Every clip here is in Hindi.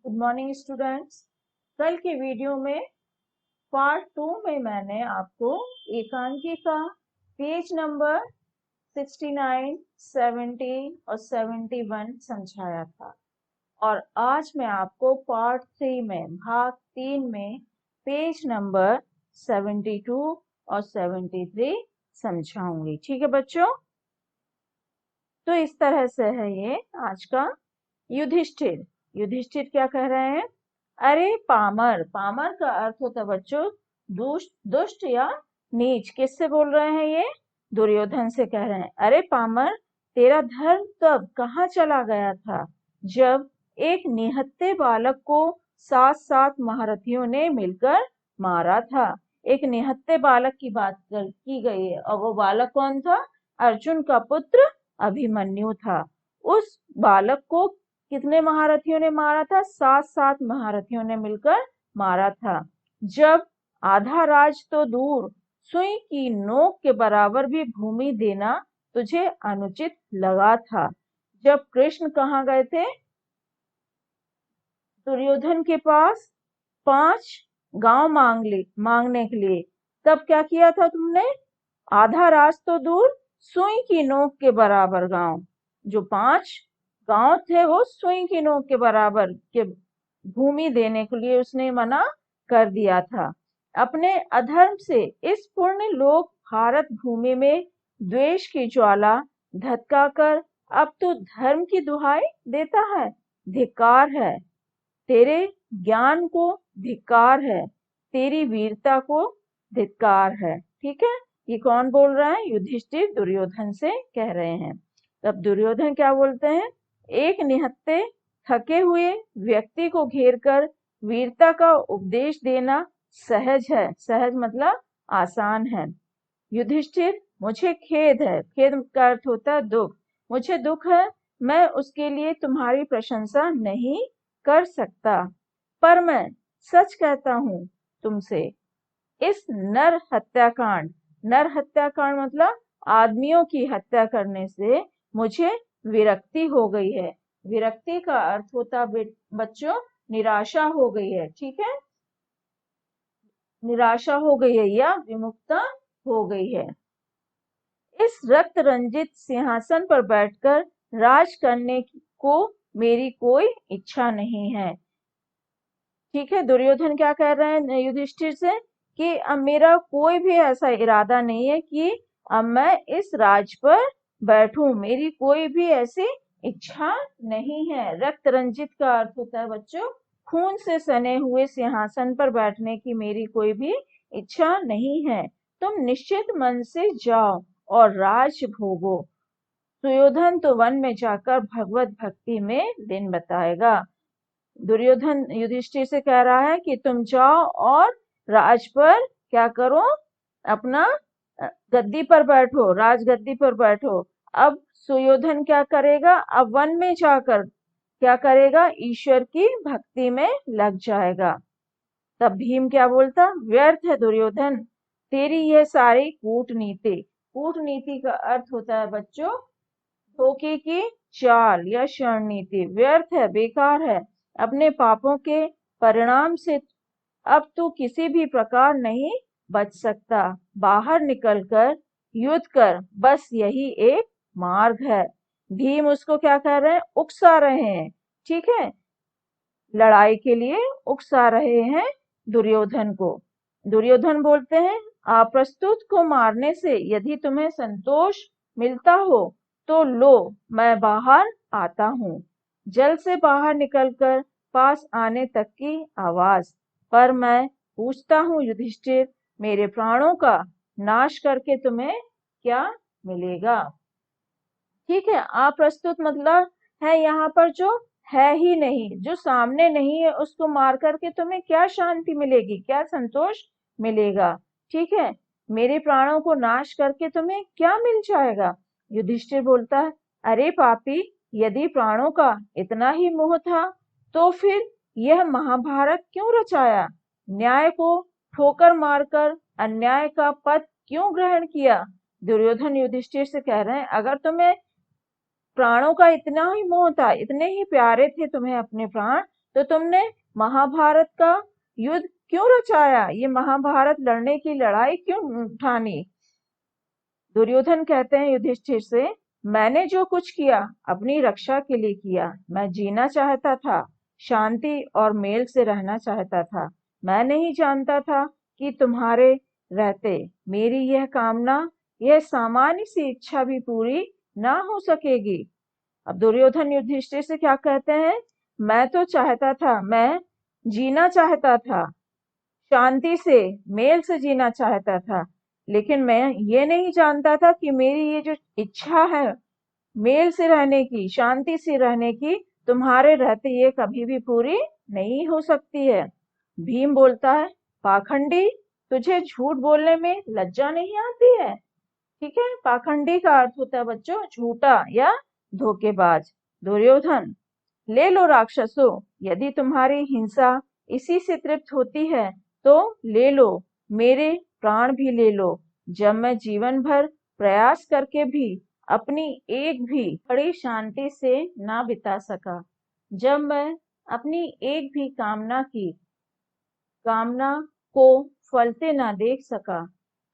Good morning students. कल के वीडियो में पार्ट 2 में मैंने आपको एकांकी का पेज नंबर 69, 70 और 71 समझाया था और आज मैं आपको पार्ट 3 में भाग 3 में पेज नंबर 72 और 73 समझाऊंगी। ठीक है बच्चों, तो इस तरह से है ये आज का। युधिष्ठिर युधिष्ठिर क्या कह रहे हैं? अरे पामर, पामर का अर्थ होता है बच्चों दुष्ट, दुष्ट या नीच। किससे बोल रहे हैं ये? दुर्योधन से कह रहे हैं। अरे पामर, तेरा धर्म तब कहाँ चला गया था जब एक निहत्थे बालक को 7 महारथियों ने मिलकर मारा था। एक निहत्थे बालक की बात की गई है और वो बालक कौन था? अर्जुन का पुत्र अभिमन्यु था। उस बालक को कितने महारथियों ने मारा था? 7 महारथियों ने मिलकर मारा था। जब आधा राज तो दूर, सुई की नोक के बराबर भी भूमि देना तुझे अनुचित लगा था। जब कृष्ण कहाँ गए थे? दुर्योधन के पास 5 गांव मांगने के लिए। तब क्या किया था तुमने? आधा राज तो दूर, सुई की नोक के बराबर गांव, जो 5 गांव थे वो सुई की नोक के बराबर के भूमि देने के लिए उसने मना कर दिया था। अपने अधर्म से इस पुण्य लोक भारत भूमि में द्वेष की ज्वाला धधकाकर अब तू धर्म की दुहाई देता है। धिक्कार है, तेरे ज्ञान को धिक्कार है, तेरी वीरता को धिक्कार है। ठीक है, ये कौन बोल रहा है? युधिष्ठिर दुर्योधन से कह रहे हैं। तब दुर्योधन क्या बोलते हैं? एक निहत्थे थके हुए व्यक्ति को घेरकर वीरता का उपदेश देना सहज है। सहज मतलब आसान है। युधिष्ठिर, मुझे खेद है। खेद का अर्थ होता है दुख। मुझे दुख है, मैं उसके लिए तुम्हारी प्रशंसा नहीं कर सकता, पर मैं सच कहता हूँ तुमसे, इस नर हत्याकांड मतलब आदमियों की हत्या करने से मुझे विरक्ति हो गई है। विरक्ति का अर्थ होता बच्चों निराशा हो गई है। ठीक है, निराशा हो गई है या विमुक्ता हो गई है। इस रक्त रंजित सिंहासन पर बैठकर राज करने को मेरी कोई इच्छा नहीं है। ठीक है, दुर्योधन क्या कह रहे हैं युधिष्ठिर से कि अब मेरा कोई भी ऐसा इरादा नहीं है कि अब मैं इस राज पर बैठूं, मेरी कोई भी ऐसी इच्छा नहीं है। रक्त रंजित का अर्थ होता है बच्चों खून से सने हुए सिंहासन पर बैठने की मेरी कोई भी इच्छा नहीं है। तुम निश्चित मन से जाओ और राज भोगो। सुयोधन तो वन में जाकर भगवत भक्ति में दिन बताएगा। दुर्योधन युधिष्ठिर से कह रहा है कि तुम जाओ और राज पर क्या करो? अपना गद्दी पर बैठो, राजगद्दी पर बैठो। अब सुयोधन क्या करेगा? अब वन में जाकर क्या करेगा? ईश्वर की भक्ति में लग जाएगा। तब भीम क्या बोलता? व्यर्थ है दुर्योधन तेरी यह सारी कूटनीति। कूटनीति का अर्थ होता है बच्चों धोखे की चाल या रणनीति। व्यर्थ है, बेकार है। अपने पापों के परिणाम से अब तू किसी भी प्रकार नहीं बच सकता। बाहर निकलकर युद्ध कर, बस यही एक मार्ग है। भीम उसको क्या कह रहे हैं? उकसा रहे हैं। ठीक है, लड़ाई के लिए उकसा रहे हैं दुर्योधन को। दुर्योधन बोलते हैं अप्रस्तुत को मारने से यदि तुम्हें संतोष मिलता हो तो लो, मैं बाहर आता हूँ। जल से बाहर निकलकर पास आने तक की आवाज। पर मैं पूछता हूँ युधिष्ठिर, मेरे प्राणों का नाश करके तुम्हें क्या मिलेगा? ठीक है, अप्रस्तुत मतलब है यहाँ पर जो है ही नहीं, जो सामने नहीं है, उसको मार करके तुम्हें क्या शांति मिलेगी, क्या संतोष मिलेगा? ठीक है, मेरे प्राणों को नाश करके तुम्हें क्या मिल जाएगा? युधिष्ठिर बोलता है अरे पापी, यदि प्राणों का इतना ही मोह था तो फिर यह महाभारत क्यों रचाया? न्याय को ठोकर मारकर अन्याय का पथ क्यों ग्रहण किया? दुर्योधन युधिष्ठिर से कह रहे हैं अगर तुम्हें प्राणों का इतना ही मोह था, इतने ही प्यारे थे तुम्हें अपने प्राण, तो तुमने महाभारत का युद्ध क्यों रचाया? ये महाभारत लड़ने की लड़ाई क्यों ठानी? दुर्योधन कहते हैं युधिष्ठिर से, मैंने जो कुछ किया अपनी रक्षा के लिए किया। मैं जीना चाहता था, शांति और मेल से रहना चाहता था। मैं नहीं जानता था कि तुम्हारे रहते मेरी यह कामना, यह सामान्य सी इच्छा भी पूरी ना हो सकेगी। अब दुर्योधन युधिष्ठिर से क्या कहते हैं? मैं तो चाहता था, मैं जीना चाहता था, शांति से मेल से जीना चाहता था, लेकिन मैं ये नहीं जानता था कि मेरी ये जो इच्छा है मेल से रहने की, शांति से रहने की, तुम्हारे रहते ये कभी भी पूरी नहीं हो सकती है। भीम बोलता है, पाखंडी, तुझे झूठ बोलने में लज्जा नहीं आती है? ठीक है, पाखंडी का अर्थ होता है बच्चों झूठा या धोखेबाज। दुर्योधन, ले लो राक्षसों, यदि तुम्हारी हिंसा इसी से तृप्त होती है तो ले लो, मेरे प्राण भी ले लो। जब मैं जीवन भर प्रयास करके भी अपनी एक भी घड़ी शांति से ना बिता सका, जब मैं अपनी एक भी कामना को फलते ना देख सका,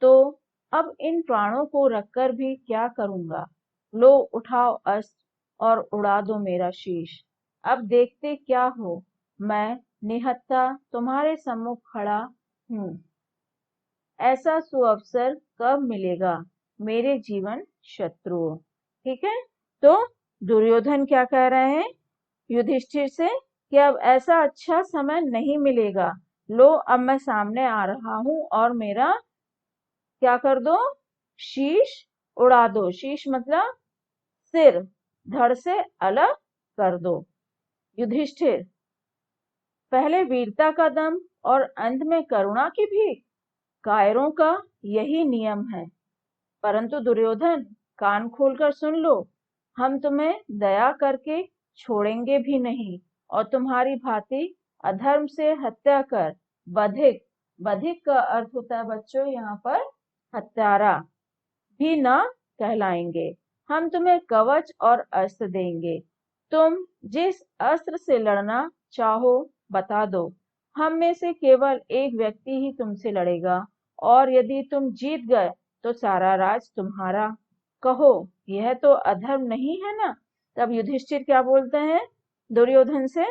तो अब इन प्राणों को रखकर भी क्या करूंगा? लो उठाओ अस्त्र और उड़ा दो मेरा शीश। अब देखते क्या हो, मैं निहत्था तुम्हारे सम्मुख खड़ा हूँ। ऐसा सुअवसर कब मिलेगा मेरे जीवन शत्रुओं? ठीक है, तो दुर्योधन क्या कह रहे हैं युधिष्ठिर से कि अब ऐसा अच्छा समय नहीं मिलेगा। लो अब मैं सामने आ रहा हूं और मेरा क्या कर दो? शीश उड़ा दो। शीश मतलब सिर धड़ से अलग कर दो। युधिष्ठिर, पहले वीरता का दम और अंत में करुणा की भीख, कायरों का यही नियम है। परंतु दुर्योधन, कान खोलकर सुन लो, हम तुम्हें दया करके छोड़ेंगे भी नहीं और तुम्हारी भांति अधर्म से हत्या कर बधिक, बधिक का अर्थ होता है बच्चों यहाँ पर हत्यारा, भी न कहलाएंगे। हम तुम्हें कवच और अस्त्र देंगे, तुम जिस अस्त्र से लड़ना चाहो बता दो। हम में से केवल एक व्यक्ति ही तुमसे लड़ेगा और यदि तुम जीत गए तो सारा राज तुम्हारा। कहो, यह तो अधर्म नहीं है ना? तब युधिष्ठिर क्या बोलते हैं दुर्योधन से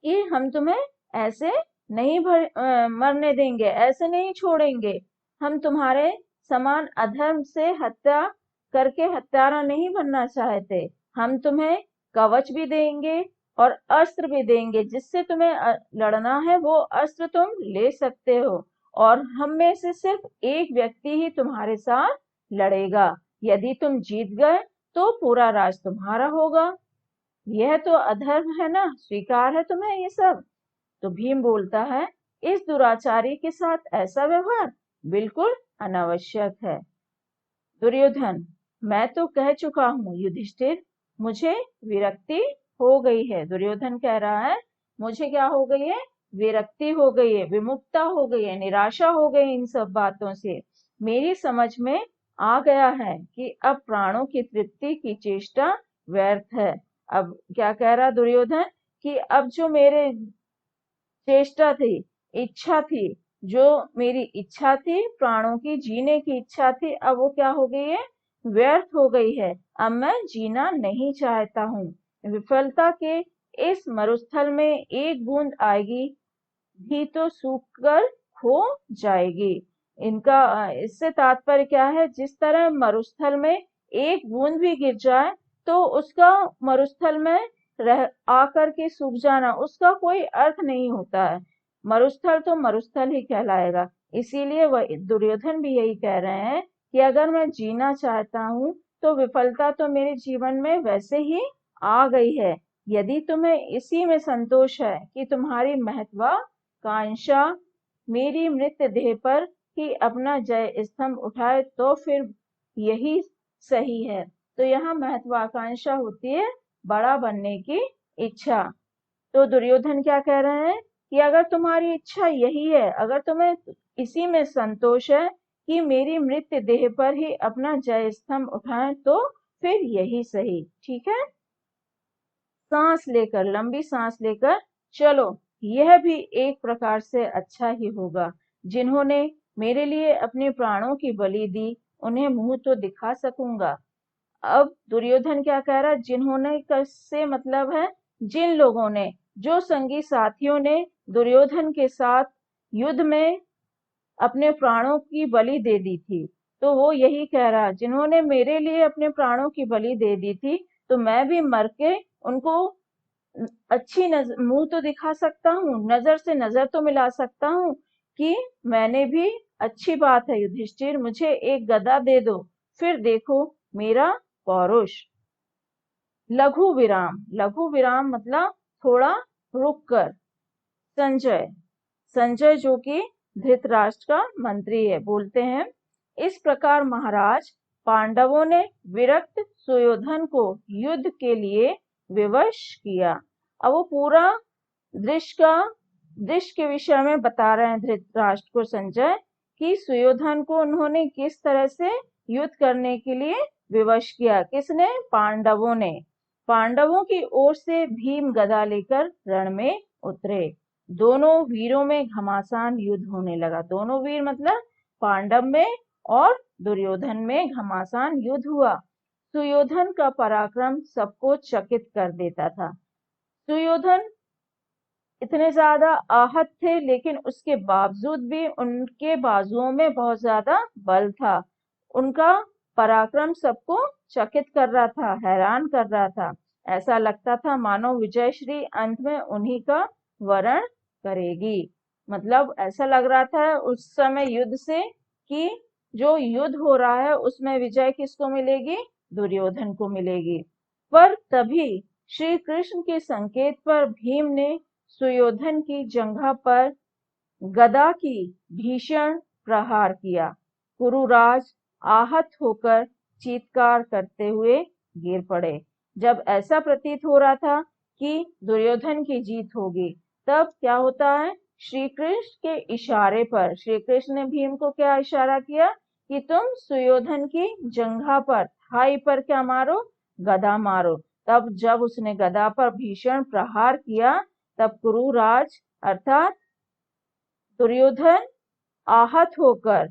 कि हम तुम्हें ऐसे नहीं मरने देंगे, ऐसे नहीं छोड़ेंगे। हम तुम्हारे समान अधर्म से हत्या करके हत्यारा नहीं बनना चाहते। हम तुम्हें कवच भी देंगे और अस्त्र भी देंगे, जिससे तुम्हें लड़ना है वो अस्त्र तुम ले सकते हो और हम में से सिर्फ एक व्यक्ति ही तुम्हारे साथ लड़ेगा। यदि तुम जीत गए तो पूरा राज तुम्हारा होगा। यह तो अधर्म है ना? स्वीकार है तुम्हें ये सब? तो भीम बोलता है, इस दुराचारी के साथ ऐसा व्यवहार बिल्कुल अनावश्यक है। दुर्योधन, मैं तो कह चुका हूँ युधिष्ठिर, मुझे विरक्ति हो गई है। दुर्योधन कह रहा है मुझे क्या हो गई है? विरक्ति हो गई है, विमुखता हो गई है, निराशा हो गई इन सब बातों से। मेरी समझ में आ गया है कि अब प्राणों की तृप्ति की चेष्टा व्यर्थ है। अब क्या कह रहा दुर्योधन कि अब जो मेरे चेष्टा थी, इच्छा थी, जो मेरी इच्छा थी, प्राणों की जीने की इच्छा थी, अब वो क्या हो गई है? व्यर्थ हो गई है। अब मैं जीना नहीं चाहता हूँ। विफलता के इस मरुस्थल में एक बूंद आएगी भी तो सूख कर खो जाएगी। इनका इससे तात्पर्य क्या है? जिस तरह मरुस्थल में एक बूंद भी गिर जाए तो उसका मरुस्थल में रह आकर के सूख जाना, उसका कोई अर्थ नहीं होता है। मरुस्थल तो मरुस्थल ही कहलाएगा। इसीलिए वह दुर्योधन भी यही कह रहे हैं कि अगर मैं जीना चाहता हूँ तो विफलता तो मेरे जीवन में वैसे ही आ गई है। यदि तुम्हें इसी में संतोष है कि तुम्हारी महत्वाकांक्षा मेरी मृत देह पर ही अपना जय स्तंभ उठाए तो फिर यही सही है। तो यहाँ महत्वाकांक्षा होती है बड़ा बनने की इच्छा। तो दुर्योधन क्या कह रहे हैं कि अगर तुम्हारी इच्छा यही है, अगर तुम्हें इसी में संतोष है कि मेरी मृत देह पर ही अपना जय स्तंभ उठाएं तो फिर यही सही। ठीक है, सांस लेकर, लंबी सांस लेकर चलो यह भी एक प्रकार से अच्छा ही होगा। जिन्होंने मेरे लिए अपने प्राणों की बलि दी, उन्हें मुंह तो दिखा सकूंगा। अब दुर्योधन क्या कह रहा है, जिन्होंने से मतलब है जिन लोगों ने, जो संगी साथियों ने दुर्योधन के साथ युद्ध में अपने प्राणों की बलि दे दी थी। तो वो यही कह रहा, जिन्होंने मेरे लिए अपने प्राणों की बलि दे दी थी, तो मैं भी मर के उनको अच्छी नजर मुंह तो दिखा सकता हूँ, नजर से नजर तो मिला सकता हूँ कि मैंने भी, अच्छी बात है युधिष्ठिर, मुझे एक गदा दे दो, फिर देखो मेरा पौरुष। लघु विराम मतलब थोड़ा रुक कर। संजय संजय जो कि धृतराष्ट्र का मंत्री है, बोलते हैं, इस प्रकार महाराज, पांडवों ने विरक्त सुयोधन को युद्ध के लिए विवश किया। अब वो पूरा दृश्य के विषय में बता रहे हैं धृतराष्ट्र को संजय, कि सुयोधन को उन्होंने किस तरह से युद्ध करने के लिए विवश किया। किसने? पांडवों ने। पांडवों की ओर से भीम गदा लेकर रण में उतरे। दोनों वीरों में घमासान युद्ध होने लगा। दोनों वीर मतलब पांडव में और दुर्योधन में घमासान युद्ध हुआ। सुयोधन का पराक्रम सबको चकित कर देता था। सुयोधन इतने ज्यादा आहत थे, लेकिन उसके बावजूद भी उनके बाजुओं में बहुत ज्यादा बल था। उनका पराक्रम सबको चकित कर रहा था, हैरान कर रहा था। ऐसा लगता था मानो विजयश्री अंत में उन्हीं का वरण करेगी। मतलब ऐसा लग रहा था उस समय युद्ध से कि जो युद्ध हो रहा है उसमें विजय किसको मिलेगी? दुर्योधन को मिलेगी। पर तभी श्री कृष्ण के संकेत पर भीम ने सुयोधन की जंघा पर गदा की भीषण प्रहार किया। कुरुराज आहत होकर चीत्कार करते हुए गिर पड़े। जब ऐसा प्रतीत हो रहा था कि दुर्योधन की जीत होगी, तब क्या होता है, श्री कृष्ण के इशारे पर श्री कृष्ण ने भीम को क्या इशारा किया कि तुम सुयोधन की जंघा पर, थाई पर क्या मारो? गदा मारो। तब जब उसने गदा पर भीषण प्रहार किया, तब कुरुराज अर्थात दुर्योधन आहत होकर,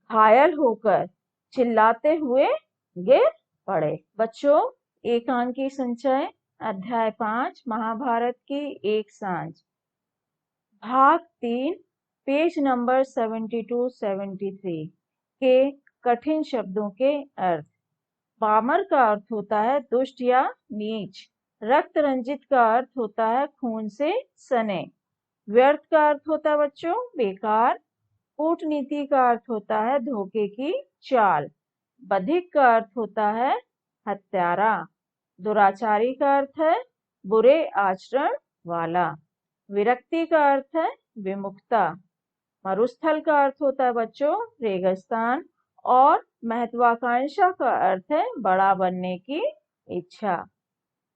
घायल होकर, चिल्लाते हुए गिर पड़े। बच्चों, एकांकी संचय अध्याय 5 महाभारत की एक सांझ, भाग 3, पेज नंबर 72-73 के कठिन शब्दों के अर्थ। पामर का अर्थ होता है दुष्ट या नीच। रक्त रंजित का अर्थ होता है खून से सने। व्यर्थ का अर्थ होता है बच्चों बेकार। कूटनीति का अर्थ होता है धोखे की चाल। बधिक का अर्थ होता है हत्यारा। दुराचारी का अर्थ है बुरे आचरण वाला। विरक्ति का अर्थ है विमुखता। मरुस्थल का अर्थ होता है बच्चों रेगिस्तान। और महत्वाकांक्षा का अर्थ है बड़ा बनने की इच्छा।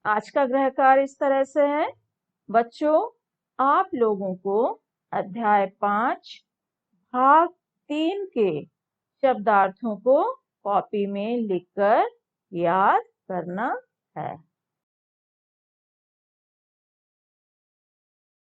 आज का गृह कार्य इस तरह से है बच्चों, आप लोगों को अध्याय 5 भाग 3 के शब्दार्थों को कॉपी में लिखकर याद करना है।